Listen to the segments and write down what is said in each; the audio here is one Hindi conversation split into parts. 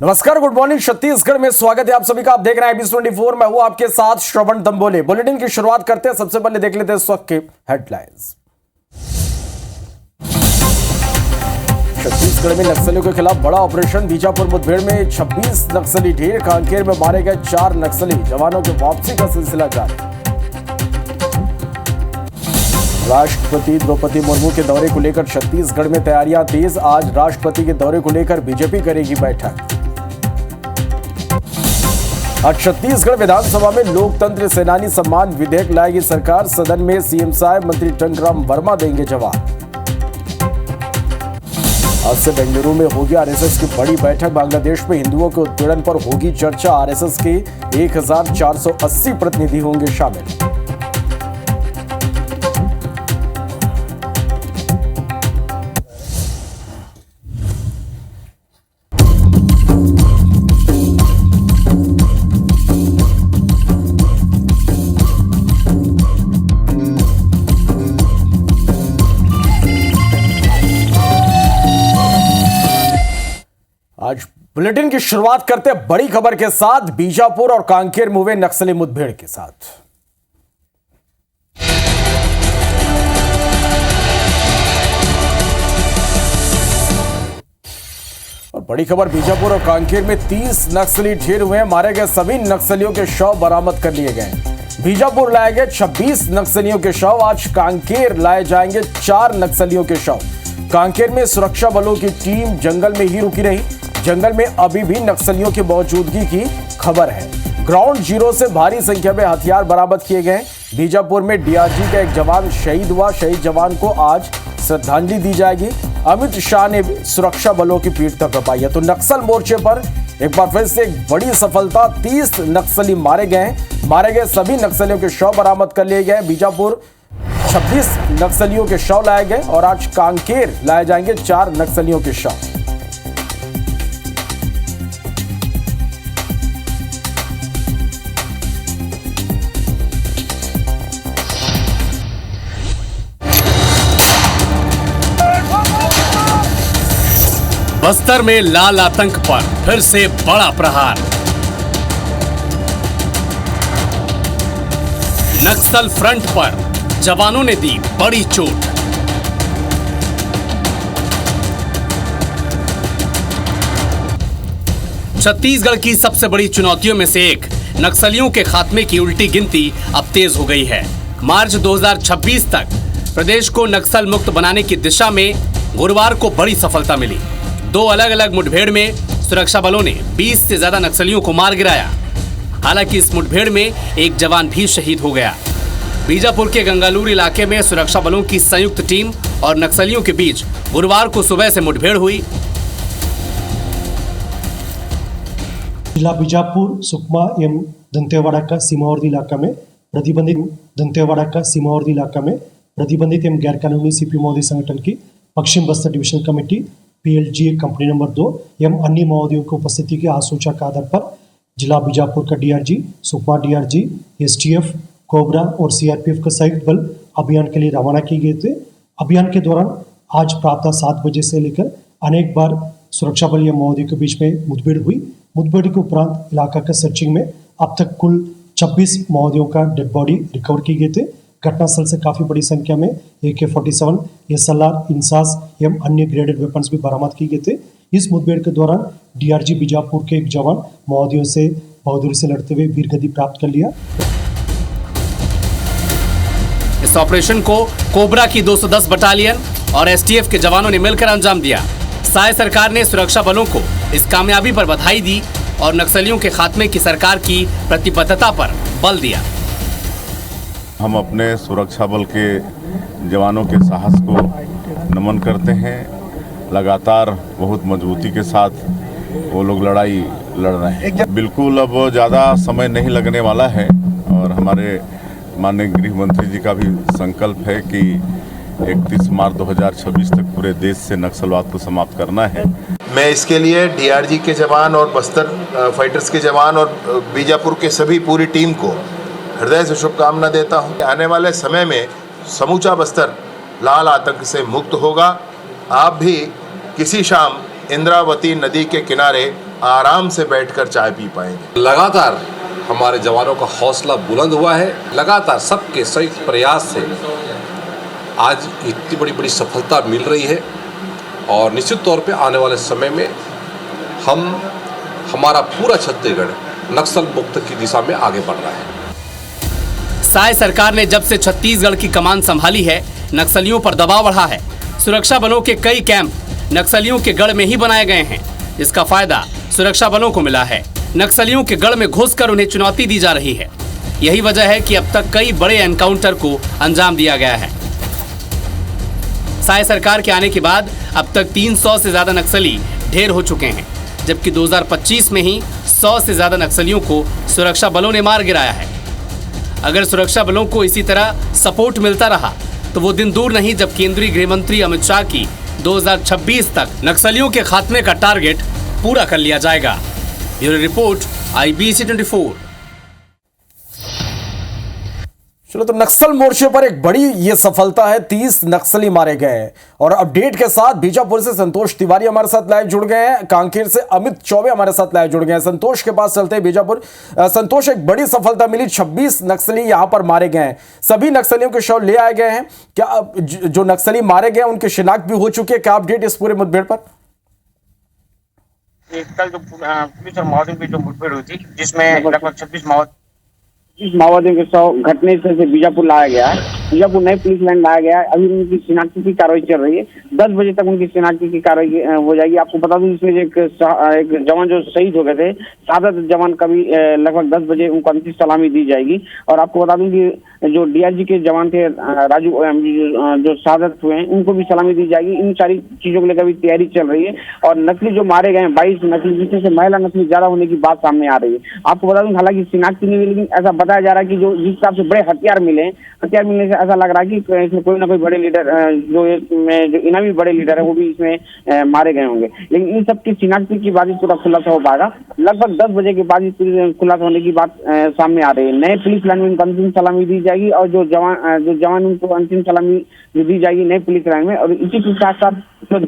नमस्कार, गुड मॉर्निंग। छत्तीसगढ़ में स्वागत है आप सभी का। आप देख रहे हैं IBC24। मैं हूं आपके साथ श्रवण दंबोले। बुलेटिन की शुरुआत करते हैं। सबसे पहले देख लेते हैं इस वक्त के हेडलाइंस। छत्तीसगढ़ में नक्सलियों के खिलाफ बड़ा ऑपरेशन। बीजापुर मुठभेड़ में 26 नक्सली ढेर। कांकेर में मारे गए 4 नक्सली। जवानों की वापसी का सिलसिला जारी। राष्ट्रपति द्रौपदी मुर्मू के दौरे को लेकर छत्तीसगढ़ में तैयारियां तेज। आज राष्ट्रपति के दौरे को लेकर बीजेपी करेगी बैठक। आज छत्तीसगढ़ विधानसभा में लोकतंत्र सेनानी सम्मान विधेयक लाएगी सरकार। सदन में सीएम साहब मंत्री टंकराम वर्मा देंगे जवाब। आज से बेंगलुरु में होगी आरएसएस की बड़ी बैठक। बांग्लादेश में हिंदुओं के उत्पीड़न पर होगी चर्चा। आरएसएस के 1480 प्रतिनिधि होंगे शामिल। आज बुलेटिन की शुरुआत करते हैं बड़ी खबर के साथ। बीजापुर और कांकेर में हुए नक्सली मुठभेड़ के साथ। और बड़ी खबर, बीजापुर और कांकेर में 30 नक्सली ढेर हुए हैं। मारे गए सभी नक्सलियों के शव बरामद कर लिए गए। बीजापुर लाए गए 26 नक्सलियों के शव। आज कांकेर लाए जाएंगे 4 नक्सलियों के शव। कांकेर में सुरक्षा बलों की टीम जंगल में ही रुकी रही। जंगल में अभी भी नक्सलियों की मौजूदगी की खबर है। ग्राउंड जीरो से भारी संख्या में हथियार बरामद किए गए। बीजापुर में डीआरजी का एक जवान शहीद हुआ। शहीद जवान को आज श्रद्धांजलि दी जाएगी। अमित शाह ने भी सुरक्षा बलों की पीठ थपथपाई है। तो नक्सल मोर्चे पर एक बार फिर से एक बड़ी सफलता। 30 नक्सली मारे गए। मारे गए सभी नक्सलियों के शव बरामद कर लिए गए। बीजापुर 26 नक्सलियों के शव लाए गए और आज कांकेर लाए जाएंगे 4 नक्सलियों के शव। बस्तर में लाल आतंक पर फिर से बड़ा प्रहार। नक्सल फ्रंट पर जवानों ने दी बड़ी चोट। छत्तीसगढ़ की सबसे बड़ी चुनौतियों में से एक नक्सलियों के खात्मे की उल्टी गिनती अब तेज हो गई है। मार्च 2026 तक प्रदेश को नक्सल मुक्त बनाने की दिशा में गुरुवार को बड़ी सफलता मिली। 2 अलग अलग मुठभेड़ में सुरक्षा बलों ने 20 से ज्यादा नक्सलियों को मार गिराया। हालांकि इस मुठभेड़ में एक जवान भी शहीद हो गया। बीजापुर के गंगालूर इलाके में सुरक्षा बलों की संयुक्त टीम और नक्सलियों के बीच गुरुवार को सुबह से मुठभेड़ हुई। जिला बीजापुर सुकमा एवं दंतेवाड़ा का सीमावर्ती इलाका में प्रतिबंधित एवं गैर कानूनी सीपी माओवादी संगठन की पश्चिम Bastar division committee PLGA company number 2 एवं अन्य माओवादियों की उपस्थिति के आसूचना के आधार पर जिला बीजापुर का DRG, Sukma DRG, STF, cobra और CRPF का संयुक्त बल अभियान के लिए रवाना किए गए थे। अभियान के दौरान आज प्रातः 7 बजे से लेकर अनेक बार सुरक्षा बल या माओवादियों के बीच में मुठभेड़ हुई। मुठभेड़ के उपरांत इलाका का सर्चिंग में अब तक कुल 26 माओवादियों का डेड बॉडी रिकवर किए गए थे। घटनास्थल से काफी बड़ी संख्या में AK-47, SLR, इंसास एवं अन्य ग्रेडेड वेपन्स भी बरामद किए गए थे। इस मुठभेड़ के दौरान DRG बीजापुर के एक जवान माओवादियों से बहादुरी से लड़ते हुए वीरगति प्राप्त कर लिया। इस ऑपरेशन को कोबरा की 210 बटालियन और STF के जवानों ने मिलकर अंजाम दिया। साय सरकार ने सुरक्षा बलों को इस कामयाबी पर बधाई दी और नक्सलियों के खात्मे की सरकार की प्रतिबद्धता पर बल दिया। हम अपने सुरक्षा बल के जवानों के साहस को नमन करते हैं। लगातार बहुत मजबूती के साथ वो लोग लड़ाई लड़ रहे हैं। बिल्कुल अब ज़्यादा समय नहीं लगने वाला है और हमारे माननीय गृह मंत्री जी का भी संकल्प है कि 31 मार्च 2026 तक पूरे देश से नक्सलवाद को समाप्त करना है। मैं इसके लिए DRG के जवान और बस्तर फाइटर्स के जवान और बीजापुर के सभी पूरी टीम को हृदय से शुभकामना देता हूं। आने वाले समय में समूचा बस्तर लाल आतंक से मुक्त होगा। आप भी किसी शाम इंद्रावती नदी के किनारे आराम से बैठकर चाय पी पाएंगे। लगातार हमारे जवानों का हौसला बुलंद हुआ है। लगातार सबके संयुक्त प्रयास से आज इतनी बड़ी बड़ी सफलता मिल रही है और निश्चित तौर पे आने वाले समय में हमारा पूरा छत्तीसगढ़ नक्सल मुक्त की दिशा में आगे बढ़ रहा है। साय सरकार ने जब से छत्तीसगढ़ की कमान संभाली है, नक्सलियों पर दबाव बढ़ा है। सुरक्षा बलों के कई कैंप नक्सलियों के गढ़ में ही बनाए गए हैं, जिसका फायदा सुरक्षा बलों को मिला है। नक्सलियों के गढ़ में घुसकर उन्हें चुनौती दी जा रही है। यही वजह है कि अब तक कई बड़े एनकाउंटर को अंजाम दिया गया है। साय सरकार के आने के बाद अब तक 300 से ज्यादा नक्सली ढेर हो चुके हैं, जबकि 2025 में ही 100 से ज्यादा नक्सलियों को सुरक्षा बलों ने मार गिराया है। अगर सुरक्षा बलों को इसी तरह सपोर्ट मिलता रहा तो वो दिन दूर नहीं जब केंद्रीय गृह मंत्री अमित शाह की 2026 तक नक्सलियों के खात्मे का टारगेट पूरा कर लिया जाएगा। Bureau report IBC 24। चलो, तो नक्सल मोर्चे पर एक बड़ी ये सफलता है, 30 नक्सली मारे गए हैं। और अपडेट के साथ बीजापुर से संतोष तिवारी हमारे साथ लाइव जुड़ गए हैं, कांकेर से अमित चौबे हमारे साथ लाइव जुड़ गए हैं। संतोष के पास चलते हैं बीजापुर। संतोष, एक बड़ी सफलता मिली, 26 नक्सली यहां पर मारे गए हैं। सभी नक्सलियों के शव ले आए गए हैं क्या? जो नक्सली मारे गए उनकी शिनाख्त भी हो चुकी है क्या? अपडेट इस पूरे मुठभेड़ पर। कल जो पुलिस और माओवादियों की जो मुठभेड़ हुई थी, जिसमें लगभग 26 माओवादियों के शव घटने से बीजापुर लाया गया है। बीजापुर नई पुलिस लाइन लाया गया है। अभी उनकी शिनाख्ती की कार्रवाई चल रही है। 10 बजे तक उनकी शिनाख्ती की कार्रवाई हो जाएगी। आपको बता दूं, इसमें एक जवान जो शहीद हो गए थे, शहादत जवान का भी लगभग 10 बजे उनको अंतिम सलामी दी जाएगी। और आपको बता दूं कि जो DRG के जवान थे राजू, जो शहादत हुए हैं, उनको भी सलामी दी जाएगी। इन सारी चीजों को लेकर भी तैयारी चल रही है। और नकली जो मारे गए हैं 22 नकली, जिसमें से महिला नकली ज्यादा होने की बात सामने आ रही है। आपको बता दूं, हालांकि शिनाख्ती नहीं हुई, लेकिन ऐसा बताया जा रहा है कि जो जिस हिसाब से बड़े हथियार मिलने से ऐसा लग रहा है कि इसमें कोई ना कोई बड़े लीडर, जो इनामी बड़े लीडर है, वो भी इसमें मारे गए होंगे। लेकिन इन सब की शिनाख्ती की बात पूरा खुलासा हो पाएगा। लगभग 10 बजे के बाद खुलासा होने की बात सामने आ रही है। नए पुलिस लाइन में उनको अंतिम सलामी दी जाएगी और जो जवान उनको अंतिम सलामी दी जाएगी नई पुलिस लाइन में। और इसी के साथ साथ जो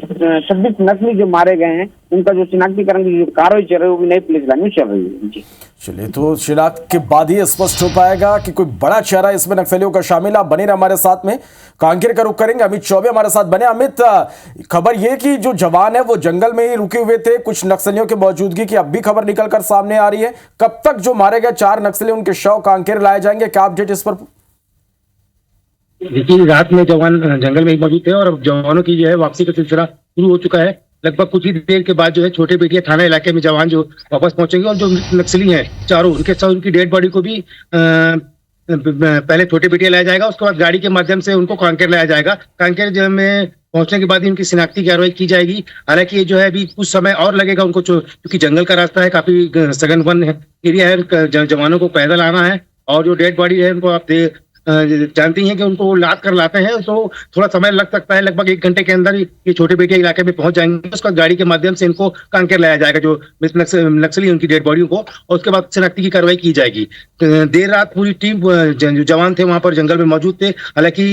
26 नकली जो मारे गए हैं, उनका जो शिनाख्तीकरण की जो कार्रवाई चल रही है, वो भी नई पुलिस लाइन में चल रही है। जी चलिए, तो शिनाख्त के बाद ही स्पष्ट हो पाएगा कि कोई बड़ा चेहरा इसमें नक्सलियों का शामिल है। बने रहे हमारे साथ में। कांकेर का रुख करेंगे, अमित चौबे हमारे साथ बने। अमित, खबर यह कि जो जवान है वो जंगल में ही रुके हुए थे, कुछ नक्सलियों की मौजूदगी की अब भी खबर निकलकर सामने आ रही है। कब तक जो मारे गए 4 नक्सली, उनके शव कांकेर लाए जाएंगे? क्या अपडेट इस पर? देखिए, रात में जवान जंगल में ही मौजूद थे और जवानों की जो है वापसी का सिलसिला शुरू हो चुका है। लगभग कुछ ही देर के बाद जो है छोटे बेटिया थाना इलाके में जवान जो वापस पहुंचेंगे और जो नक्सली हैं चारों, उनकी डेड बॉडी को भी पहले छोटे बेटिया लाया जाएगा, उसके बाद गाड़ी के माध्यम से उनको कांकेर लाया जाएगा। कांकेर में पहुंचने के बाद ही उनकी शिनाख्ती की कार्रवाई की जाएगी। हालांकि ये जो है अभी कुछ समय और लगेगा उनको, क्योंकि जंगल का रास्ता है, काफी सघन वन एरिया है, जवानों को पैदल आना है। और जो डेड बॉडी है उनको आप जानती हैं कि उनको लाद कर लाते हैं तो थोड़ा समय लग सकता है। लगभग 1 घंटे के अंदर ये छोटे बेटिया इलाके में पहुंच जाएंगे। उसका गाड़ी के माध्यम से इनको कांकेर लाया जाएगा, जो नक्सली उनकी डेड बॉडियों को, और उसके बाद शिनाख्ती की कार्रवाई की जाएगी। देर रात पूरी टीम, जो जवान थे वहां पर जंगल में मौजूद थे। हालांकि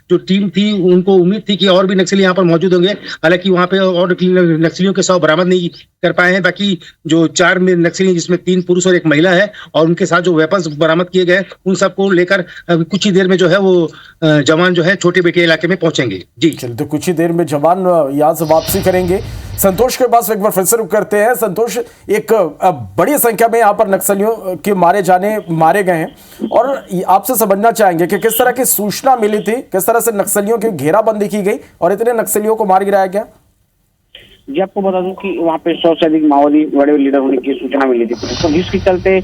जो टीम थी उनको उम्मीद थी कि और भी नक्सली यहाँ पर मौजूद होंगे। हालांकि वहां पे और नक्सलियों के शव बरामद नहीं कर पाए हैं। बाकी जो 4 नक्सली, जिसमें 3 पुरुष और 1 महिला है, और उनके साथ जो वेपन्स बरामद किए गए, उन सबको लेकर कुछ ही देर में जो है वो जवान जो है छोटे बेटिया इलाके में पहुंचेंगे। जी चलते कुछ ही देर में जवान यहाँ से वापसी करेंगे। संतोष के पास एक बार फिर से रुक करते हैं। संतोष, एक बड़ी संख्या में यहाँ पर नक्सलियों के मारे गए हैं, और आपसे समझना चाहेंगे कि किस तरह की सूचना मिली थी, किस तरह से नक्सलियों की घेराबंदी की गई और इतने नक्सलियों को मार गिराया गया? जी, आपको बता दूं कि वहाँ पे 100 से अधिक माओवादी बड़े लीडर होने की सूचना मिली थी पुलिस को, जिसके चलते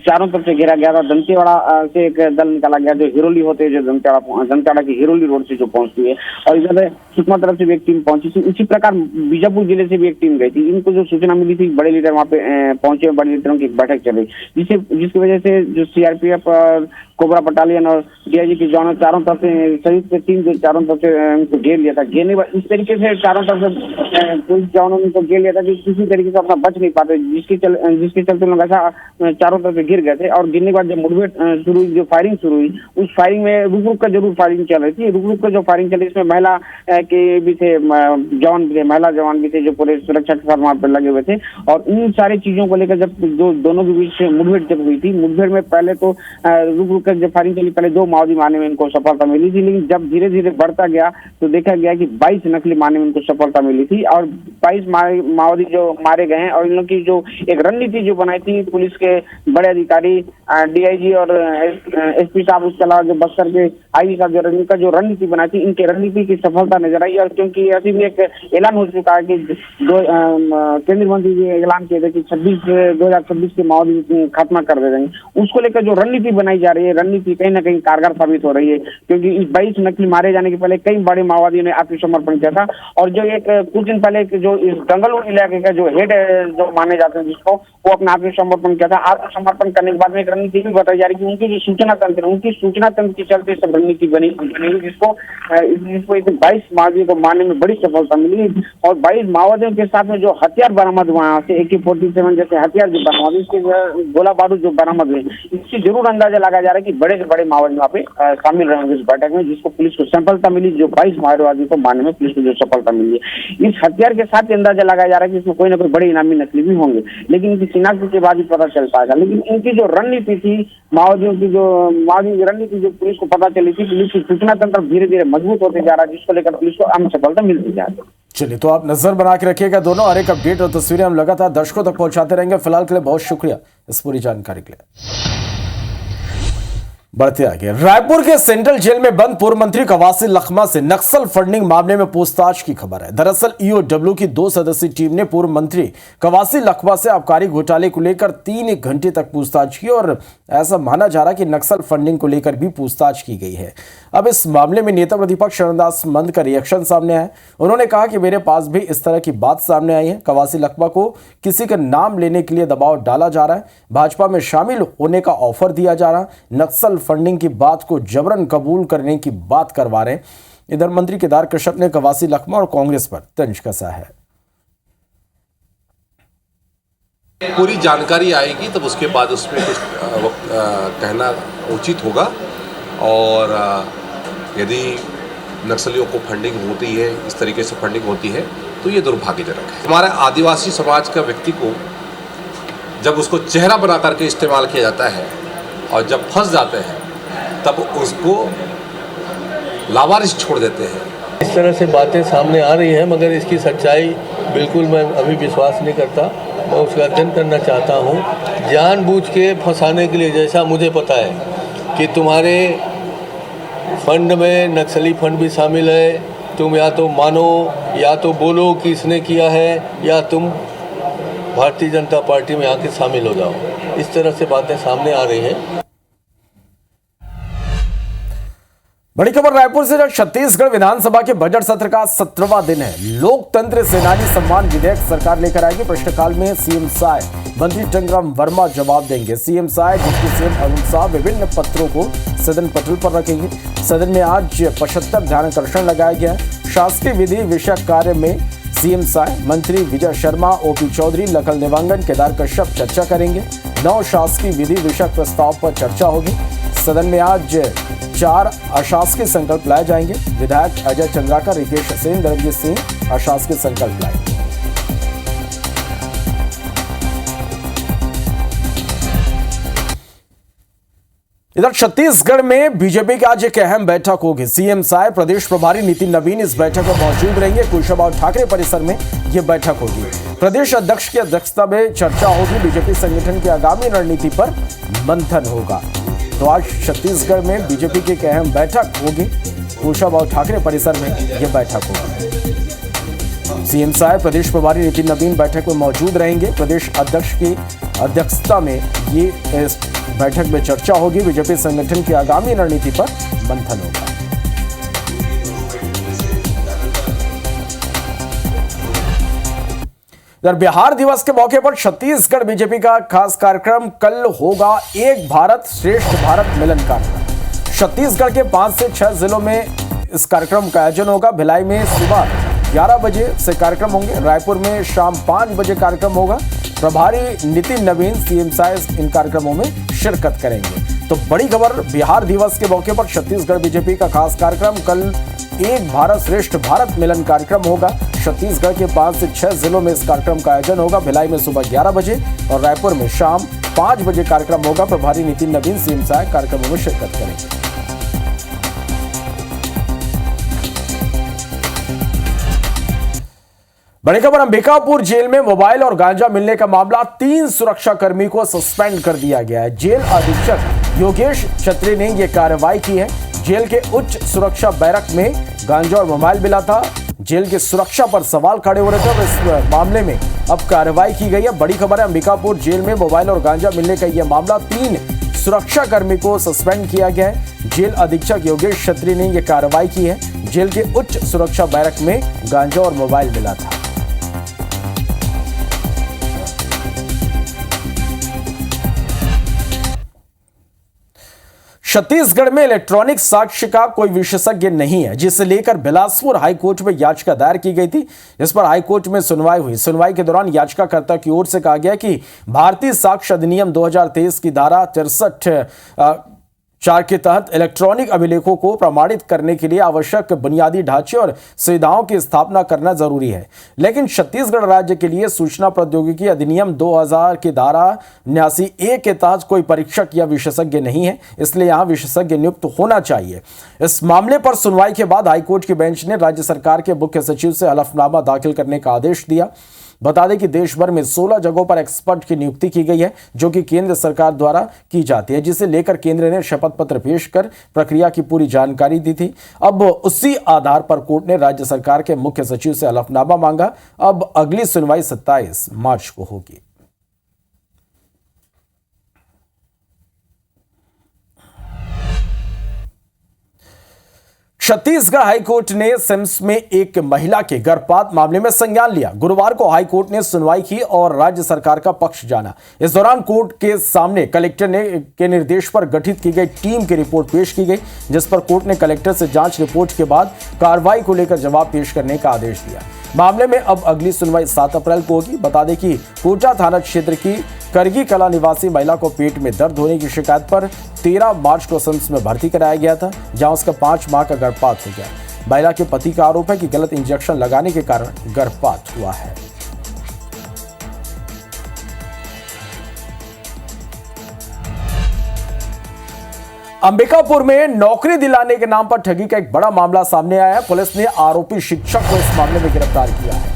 चारों तरफ से घेरा गया था। दंतेवाड़ा से एक दल निकाला गया, जो हिरोली होते हैं, जो दंतेवाड़ा की हिरोली रोड से जो पहुंचती है, और इधर सुकमा तरफ से भी एक टीम पहुंची थी। इसी प्रकार बीजापुर जिले से भी एक टीम गई थी। इनको जो सूचना मिली थी, बड़े लीडर वहाँ पे पहुंचे, बड़े लीडरों की एक बैठक चल रही, जिसकी वजह से जो CRPF और कोबरा बटालियन और DRG के जवानों चारों तरफ से संयुक्त टीम जो चारों तरफ से उनको घेर लिया था। घेरने इस तरीके से चारों तरफ से कोई जवानों ने उनको घेर लिया था कि किसी तरीके से अपना बच नहीं पाते, जिसके चलते लोग ऐसा चारों तरफ से गिर गए थे। और गिरने के बाद जब मुठभेड़ शुरू हुई, जो फायरिंग शुरू हुई, उस फायरिंग में रुक कर जरूर फायरिंग चल रही थी। रुक कर जो फायरिंग चली, इसमें महिला के भी थे, जवान भी थे, महिला जवान भी थे जो पूरे सुरक्षा के साथ वहां पर लगे हुए थे। और इन सारी चीजों को लेकर जब दोनों के बीच मुठभेड़ जब हुई थी, मुठभेड़ में पहले तो रुक कर जब फायरिंग चली, पहले 2 माओवादी मारने में इनको सफलता मिली थी, लेकिन जब धीरे धीरे बढ़ता गया तो देखा गया कि 22 नक्सली मारने में इनको सफलता मिली थी। और 22 माओवादी जो मारे गए हैं, और इन लोगों की जो एक रणनीति जो बनाई थी पुलिस के बड़े अधिकारी डीआईजी और एसपी साहब, उसके अलावा जो बस्तर के आईजी साहब, जो इनका जो रणनीति बनाई थी, इनके रणनीति की सफलता नजर आई। और क्योंकि ऐसी भी एक ऐलान हो चुका है कि केंद्रीय मंत्री जी ऐलान किए थे कि 2026 के माओवादी खात्मा कर दे देंगे, उसको लेकर जो रणनीति बनाई जा रही है, रणनीति कहीं ना कहीं कारगर साबित हो रही है। क्योंकि इस 22 नक्सली मारे जाने के पहले कई बड़े माओवादियों ने आत्मसमर्पण किया था। और जो एक कुछ दिन पहले जो इस गंगलूर इलाके का जो हेड जो माने जाते हैं, जिसको वो अपना आत्मसमर्पण किया था। आत्मसमर्पण करने के बाद में एक रणनीति भी बताई जा रही है कि उनकी जो सूचना तंत्र है, उनकी सूचना तंत्र के चलते सब रणनीति बनी, जिसको 22 माओवादियों को मारने में बड़ी सफलता मिली। और 22 माओवादियों के साथ में जो हथियार बरामद हुआ है, AK-47 जैसे हथियार जो बरामद, इसके गोला बारूद जो बरामद हुए, इससे जरूर अंदाजा लगाया जा रहा है कि बड़े से बड़े माओवादी वहाँ पे शामिल रहेंगे इस बैठक में, जिसको पुलिस को सफलता मिली। जो 22 माओवादियों को मारने में पुलिस को जो सफलता मिली है, इस हथियार के साथ अंदाजा लगाया जा रहा है कि इसमें कोई ना कोई बड़े इनामी नक्सली भी होंगे, लेकिन इनकी शिनाख्त के बाद ही पता चल पाएगा। लेकिन इनकी जो रणनीति थी, माओवादियों की रणनीति जो पुलिस को पता चली थी, पुलिस की सूचना तंत्र धीरे धीरे मजबूत होते जा रहा है, जिसको लेकर पुलिस को अहम सफलता मिलती जा रही है। चलिए, तो आप नजर बना के रखिएगा दोनों, और एक अपडेट और तस्वीरें हम लगातार दर्शकों तक पहुंचाते रहेंगे। फिलहाल के लिए बहुत शुक्रिया इस पूरी जानकारी के लिए। बढ़ते आगे, रायपुर के सेंट्रल जेल में बंद पूर्व मंत्री कवासी लखमा से नक्सल फंडिंग मामले में पूछताछ की खबर है। दरअसल ईओडब्ल्यू की 2 सदस्यीय टीम ने पूर्व मंत्री कवासी लखमा से आबकारी घोटाले को लेकर 3 घंटे तक पूछताछ की, और ऐसा माना जा रहा है कि नक्सल फंडिंग को लेकर भी पूछताछ की गई है। अब इस मामले में नेता प्रतिपक्ष शरणदास मंद का रिएक्शन सामने आया। उन्होंने कहा कि मेरे पास भी इस तरह की बात सामने आई है। कवासी लखमा को किसी का नाम लेने के लिए दबाव डाला जा रहा है, भाजपा में शामिल होने का ऑफर दिया जा रहा है, नक्सल फंडिंग की बात को जबरन कबूल करने की बात करवा रहे हैं। इधर मंत्री केदार कश्यप ने कवासी लखमा और कांग्रेस पर तंज कसा है। पूरी जानकारी आएगी तब उसके बाद उसमें कुछ कहना उचित होगा। और यदि नक्सलियों को फंडिंग होती है, इस तरीके से फंडिंग होती है, तो ये दुर्भाग्यजनक है। हमारे आदिवासी समाज का व्यक्ति को जब उसको चेहरा बना करके इस्तेमाल किया जाता है और जब फंस जाते हैं तब उसको लावारिस छोड़ देते हैं। इस तरह से बातें सामने आ रही हैं, मगर इसकी सच्चाई बिल्कुल मैं अभी विश्वास नहीं करता। मैं उसका अध्ययन करना चाहता हूँ। जानबूझ के फंसाने के लिए, जैसा मुझे पता है कि तुम्हारे फंड में नक्सली फंड भी शामिल है, तुम या तो मानो या तो बोलो कि इसने किया है, या तुम भारतीय जनता पार्टी में आके शामिल हो जाओ। इस तरह से बातें सामने आ रही हैं। बड़ी खबर रायपुर से, जब छत्तीसगढ़ विधानसभा के बजट सत्र का 17वां दिन है। लोकतंत्र सेनानी सम्मान विधेयक सरकार लेकर आएगी। प्रश्नकाल में सीएम साय मंत्री टंगराम वर्मा जवाब देंगे। CM Sai deputy CM Arun Sah विभिन्न पत्रों को सदन पटल पर रखेंगे। सदन में आज 75 ध्यानाकर्षण लगाया गया है। शासकीय विधि विषयक कार्य में सीएम साय, मंत्री विजय शर्मा, ओपी चौधरी, लखन देवांगन, केदार कश्यप चर्चा करेंगे। 9 शासकीय विधि विषयक प्रस्ताव पर चर्चा होगी। सदन में आज 4 अशासकीय संकल्प लाए जाएंगे। विधायक अजय चंद्राकर, रिकेश सेन, धर्मजीत सिंह अशासकीय संकल्प लाएंगे। इधर छत्तीसगढ़ में बीजेपी की आज एक अहम बैठक होगी। सीएम साय, प्रदेश प्रभारी नितिन नवीन इस बैठक में मौजूद रहेंगे। कुशाभाऊ ठाकरे परिसर में यह बैठक होगी। प्रदेश अध्यक्ष की अध्यक्षता में चर्चा होगी। बीजेपी संगठन की आगामी रणनीति पर मंथन होगा। तो आज छत्तीसगढ़ में बीजेपी की एक अहम बैठक होगी। कुशाभाऊ ठाकरे परिसर में यह बैठक होगी। सीएम साय, प्रदेश प्रभारी नितिन नवीन बैठक में मौजूद रहेंगे। प्रदेश अध्यक्ष की अध्यक्षता में ये इस बैठक में चर्चा होगी। बीजेपी संगठन की आगामी रणनीति पर मंथन होगा। इधर बिहार दिवस के मौके पर छत्तीसगढ़ बीजेपी का खास कार्यक्रम कल होगा। एक भारत श्रेष्ठ भारत मिलन कार्यक्रम। छत्तीसगढ़ के 5 से 6 जिलों में इस कार्यक्रम का आयोजन होगा। भिलाई में सुबह 11 बजे से कार्यक्रम होंगे। रायपुर में शाम 5 बजे कार्यक्रम होगा। प्रभारी नितिन नवीन सीएम साइज इन कार्यक्रमों में शिरकत करेंगे। तो बड़ी खबर, बिहार दिवस के मौके पर छत्तीसगढ़ बीजेपी का खास कार्यक्रम। कल एक भारत श्रेष्ठ भारत मिलन कार्यक्रम होगा। छत्तीसगढ़ के 5 से 6 जिलों में इस कार्यक्रम का आयोजन होगा। भिलाई में सुबह 11 बजे और रायपुर में शाम 5 बजे कार्यक्रम होगा। प्रभारी नितिन नवीन सीएम साइज कार्यक्रमों में शिरकत करेंगे। बड़ी खबर, अंबिकापुर जेल में मोबाइल और गांजा मिलने का मामला, 3 सुरक्षाकर्मी को सस्पेंड कर दिया गया है। जेल अधीक्षक योगेश छत्री ने यह कार्रवाई की है। जेल के उच्च सुरक्षा बैरक में गांजा और मोबाइल मिला था। जेल की सुरक्षा पर सवाल खड़े हो रहे थे और इस मामले में अब कार्रवाई की गई है। बड़ी खबर है, अंबिकापुर जेल में मोबाइल और गांजा मिलने का यह मामला, 3 सुरक्षाकर्मी को सस्पेंड किया गया है। जेल अधीक्षक योगेश छत्री ने यह कार्रवाई की है। जेल के उच्च सुरक्षा बैरक में गांजा और मोबाइल मिला था। छत्तीसगढ़ में इलेक्ट्रॉनिक साक्ष्य का कोई विशेषज्ञ नहीं है, जिसे लेकर बिलासपुर हाईकोर्ट में याचिका दायर की गई थी। इस पर हाईकोर्ट में सुनवाई हुई। सुनवाई के दौरान याचिकाकर्ता की ओर से कहा गया कि भारतीय साक्ष्य अधिनियम 2023 की धारा 63(4) के तहत इलेक्ट्रॉनिक अभिलेखों को प्रमाणित करने के लिए आवश्यक बुनियादी ढांचे और सुविधाओं की स्थापना करना जरूरी है। लेकिन छत्तीसगढ़ राज्य के लिए सूचना प्रौद्योगिकी अधिनियम 2000 की धारा 89(1) के तहत कोई परीक्षक या विशेषज्ञ नहीं है, इसलिए यहां विशेषज्ञ नियुक्त होना चाहिए। इस मामले पर सुनवाई के बाद हाईकोर्ट की बेंच ने राज्य सरकार के मुख्य सचिव से हलफनामा दाखिल करने का आदेश दिया। बता दें कि देश भर में 16 जगहों पर एक्सपर्ट की नियुक्ति की गई है, जो कि केंद्र सरकार द्वारा की जाती है, जिसे लेकर केंद्र ने शपथ पत्र पेश कर प्रक्रिया की पूरी जानकारी दी थी। अब उसी आधार पर कोर्ट ने राज्य सरकार के मुख्य सचिव से हलफनामा मांगा। अब अगली सुनवाई 27 मार्च को होगी। छत्तीसगढ़ हाईकोर्ट ने सिम्स में एक महिला के गर्भपात मामले में संज्ञान लिया। गुरुवार को हाईकोर्ट ने सुनवाई की और राज्य सरकार का पक्ष जाना। इस दौरान कोर्ट के सामने कलेक्टर के निर्देश पर गठित की गई टीम की रिपोर्ट पेश की गई, जिस पर कोर्ट ने कलेक्टर से जांच रिपोर्ट के बाद कार्रवाई को लेकर जवाब पेश करने का आदेश दिया। मामले में अब अगली सुनवाई 7 अप्रैल को होगी। बता दें कि कोटा थाना क्षेत्र की करगी कला निवासी महिला को पेट में दर्द होने की शिकायत पर 13 मार्च को सिम्स में भर्ती कराया गया था, जहां उसका 5 माह का गर्भपात हो गया। महिला के पति का आरोप है कि गलत इंजेक्शन लगाने के कारण गर्भपात हुआ है। अंबिकापुर में नौकरी दिलाने के नाम पर ठगी का एक बड़ा मामला सामने आया है। पुलिस ने आरोपी शिक्षक को इस मामले में गिरफ्तार किया है।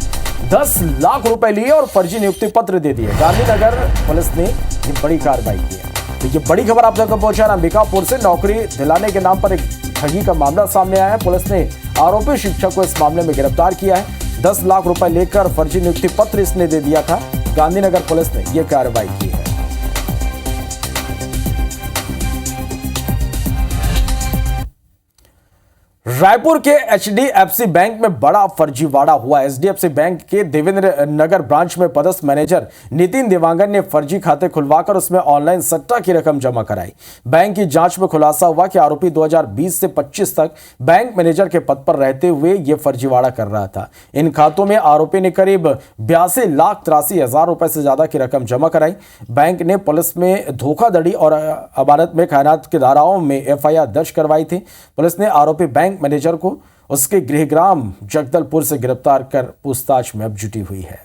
10 लाख रुपए लिए और फर्जी नियुक्ति पत्र दे दिए। गांधीनगर पुलिस ने ये बड़ी कार्रवाई की है। तो ये बड़ी खबर आप तक पहुंचा। अंबिकापुर से नौकरी दिलाने के नाम पर एक ठगी का मामला सामने आया है। पुलिस ने आरोपी शिक्षक को इस मामले में गिरफ्तार किया है। 10 लाख रुपए लेकर फर्जी नियुक्ति पत्र इसने दे दिया था। गांधीनगर पुलिस ने यह कार्रवाई की है। रायपुर के HDFC बैंक में बड़ा फर्जीवाड़ा हुआ। HDFC बैंक के देवेंद्र नगर ब्रांच में पदस्थ मैनेजर नितिन देवांगन ने फर्जी खाते खुलवाकर उसमें ऑनलाइन सट्टा की रकम जमा कराई। बैंक की जांच में खुलासा हुआ कि आरोपी 2020 से 25 तक बैंक मैनेजर के पद पर रहते हुए यह फर्जीवाड़ा कर रहा था। इन खातों में आरोपी ने करीब 82,83,000 रुपए से ज्यादा की रकम जमा कराई। बैंक ने पुलिस में धोखाधड़ी और अमानत में खयानत की धाराओं में FIR दर्ज करवाई थी। पुलिस ने आरोपी बैंक मैनेजर को उसके गृहग्राम जगदलपुर से गिरफ्तार कर पूछताछ में अब जुटी हुई है।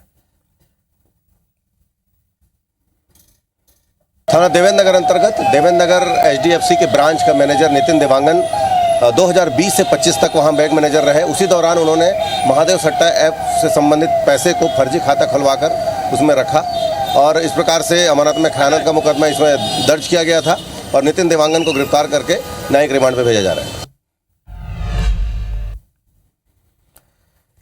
थाना देवेंद्र नगर अंतर्गत देवेंद्र नगर HDFC के ब्रांच का मैनेजर नितिन देवांगन 2020 से 25 तक वहां बैंक मैनेजर रहे। उसी दौरान उन्होंने महादेव सट्टा ऐप से संबंधित पैसे को फर्जी खाता खुलवाकर उसमें रखा और इस प्रकार से अमानत में खयानत का मुकदमा इसमें दर्ज किया गया था और नितिन देवांगन को गिरफ्तार करके न्यायिक रिमांड पर भेजा जा रहा है।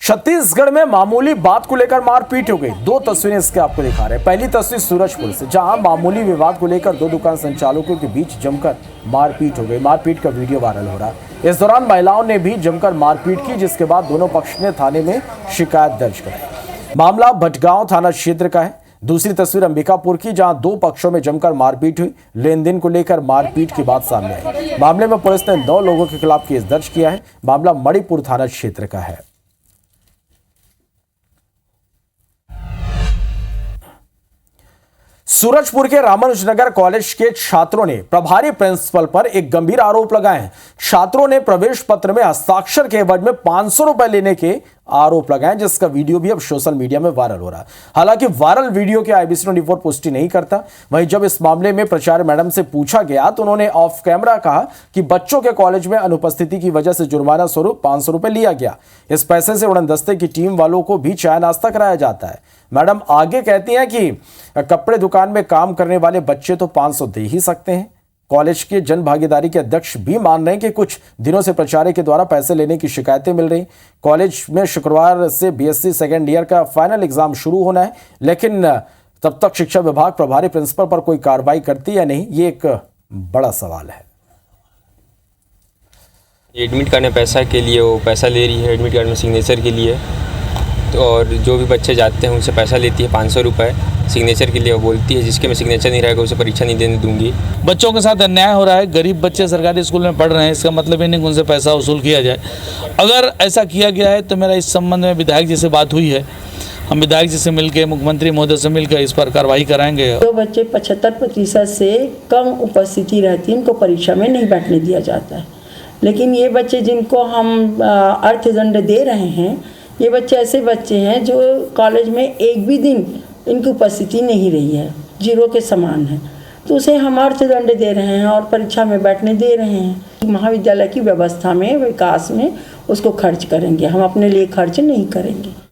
छत्तीसगढ़ में मामूली बात को लेकर मारपीट हो गई। 2 तस्वीरें इसके आपको दिखा रहे हैं। पहली तस्वीर सूरजपुर से, जहां मामूली विवाद को लेकर 2 दुकान संचालकों के बीच जमकर मारपीट हो गई। मारपीट का वीडियो वायरल हो रहा है। इस दौरान महिलाओं ने भी जमकर मारपीट की, जिसके बाद दोनों पक्ष ने थाने में शिकायत दर्ज कराई। मामला भटगांव थाना क्षेत्र का है। दूसरी तस्वीर अंबिकापुर की, जहां 2 पक्षों में जमकर मारपीट हुई। लेन देन को लेकर मारपीट की बात सामने आई। मामले में पुलिस ने 9 लोगों के खिलाफ केस दर्ज किया है। मामला मणिपुर थाना क्षेत्र का है। सूरजपुर के रामानुजनगर कॉलेज के छात्रों ने प्रभारी प्रिंसिपल पर एक गंभीर आरोप लगाए हैं। छात्रों ने प्रवेश पत्र में हस्ताक्षर के एवज में 500 रुपए लेने के आरोप लगाए, जिसका वीडियो भी अब सोशल मीडिया में वायरल हो रहा है। हालांकि वायरल वीडियो के IBC 24 पुष्टि नहीं करता। वहीं जब इस मामले में प्राचार्य मैडम से पूछा गया तो उन्होंने ऑफ कैमरा कहा कि बच्चों के कॉलेज में अनुपस्थिति की वजह से जुर्माना स्वरूप 500 रुपए लिया गया। इस पैसे से उड़नदस्ते की टीम वालों को भी चाय नाश्ता कराया जाता है। मैडम आगे कहती हैं कि कपड़े दुकान में काम करने वाले बच्चे तो 500 दे ही सकते हैं। कॉलेज के जन भागीदारी के अध्यक्ष भी मान रहे हैं कि कुछ दिनों से प्राचार्य के द्वारा पैसे लेने की शिकायतें मिल रही। कॉलेज में शुक्रवार से BSc सेकेंड ईयर का फाइनल एग्जाम शुरू होना है, लेकिन तब तक शिक्षा विभाग प्रभारी प्रिंसिपल पर कोई कार्रवाई करती या नहीं, ये एक बड़ा सवाल है। एडमिट कार्ड में पैसा के लिए वो पैसा ले रही है, एडमिट कार्ड में सिग्नेचर के लिए। तो और जो भी बच्चे जाते हैं उनसे पैसा लेती है 500 रुपये सिग्नेचर के लिए। वो बोलती है जिसके में सिग्नेचर नहीं रहेगा उसे परीक्षा नहीं देने दूंगी। बच्चों के साथ अन्याय हो रहा है। गरीब बच्चे सरकारी स्कूल में पढ़ रहे हैं, इसका मतलब ये नहीं कि उनसे पैसा वसूल किया जाए। अगर ऐसा किया गया है तो मेरा इस संबंध में विधायक जी से बात हुई है। हम विधायक जी से मिलकर, मुख्यमंत्री महोदय से मिलकर इस पर कार्रवाई कराएंगे। जो बच्चे 75% से कम उपस्थिति रहती है उनको परीक्षा में नहीं बैठने दिया जाता है। लेकिन ये बच्चे जिनको हम अर्थदंड दे रहे हैं, ये बच्चे ऐसे बच्चे हैं जो कॉलेज में एक भी दिन इनकी उपस्थिति नहीं रही है, जीरो के समान है, तो उसे हम अर्थदंड दे रहे हैं और परीक्षा में बैठने दे रहे हैं। महाविद्यालय की व्यवस्था में, विकास में उसको खर्च करेंगे, हम अपने लिए खर्च नहीं करेंगे।